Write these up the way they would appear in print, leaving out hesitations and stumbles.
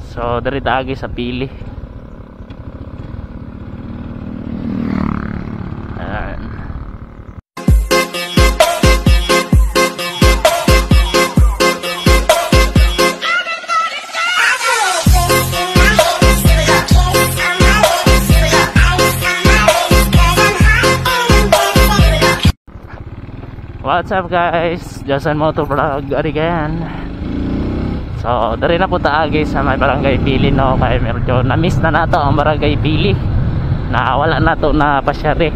So diri agi sa pili. Ayan. What's up guys, Jason Moto Vlog again. So dari na po taagi sa may barangay Pili, no, kaya medyo na-miss na nato ang barangay Pili, na wala na to na pasyari.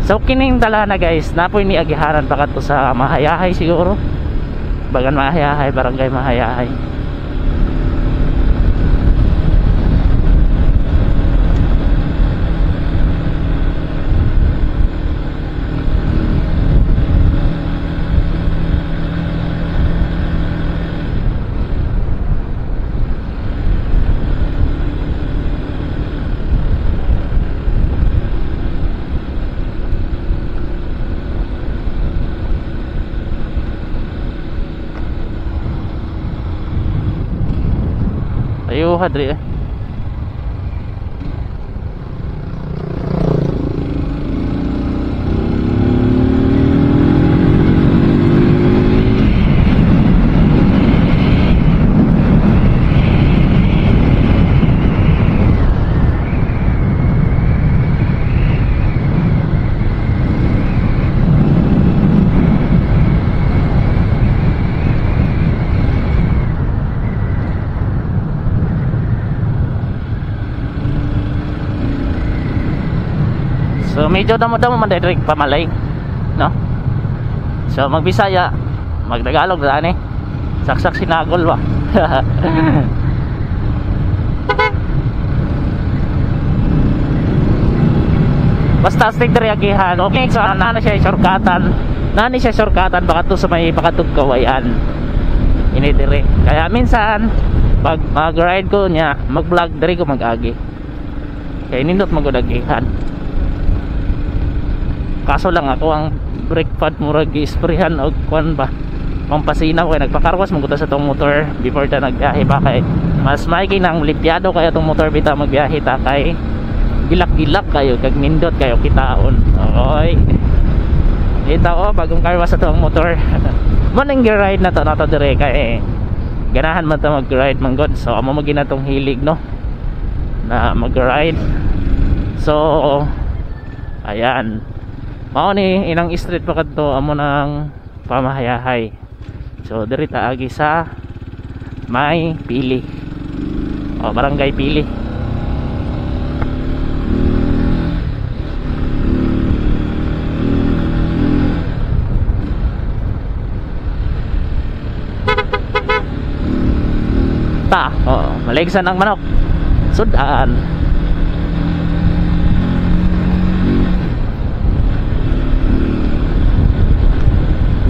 So kining tala na guys, napoy ni agihanan pa kadto sa Mahayahay siguro, bagan Mahayahay, barangay Mahayahay. Ayo hadri. So medyo damo-damo man direct pamalay, no? So magbisaya, magtagalog na ani. Saksak sinagol ba. Basta stick diri agihan. Okay, so nana siya shortcutan. Nani siya shortcutan baka to sa may pakatug kawayan. Ini dire. Kaya minsan pag mag-ride ko nya, mag-vlog diri ko mag-agi. Kaya nindot magud-agihan. Kaso lang ako ang brake pad murag gi-sprayhan og kuan ba, pampasinaw kay nagpakarwas mangguta sa tong motor before ta nagbiyahe ba, kay mas maigi nang limpyado kaya tong motor bitaw magbiyahe ta, kay gilak-gilak kayo kag nindot kayo kitaon. Oy, ito bagong karwas sa tong motor. Mo nang gi-ride na to dire kay ganahan man ta mag-ride manggod. So amo mo ginatong hilig, no, na mag-ride. So ayan, mao ni inang street pa kadto amo nang Pamahayahay. So diri taagi sa may Pili, o barangay Pili. Ta, maligsan ang manok. Sudan.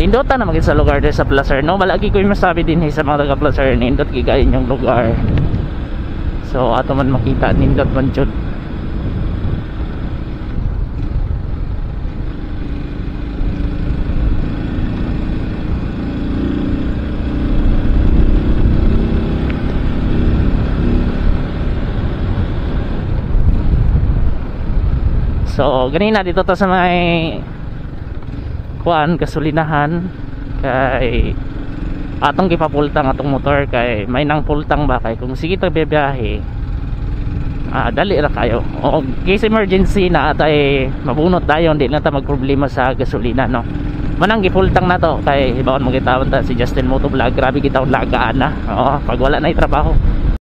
Nindotan na maging sa lugar din sa Placer, no? Malagi ko yung masabi din sa mga taga Placer, nindot gigayon yung lugar. So ato man makita nindot man jud. So ganina dito to sa may kuan kasulinahan, kay atong gipapultang atong motor, kay may nang pultang ba, kay kung sige ta biyahe dali ra kayo, o case emergency na atay mabunot dayon, di na ta magproblema sa gasolina, no? Manang gipultang na to, kay ibawon mo gitawon ta si Justin Moto Vlog, grabe gitawon lagaan na, pag wala na trabaho.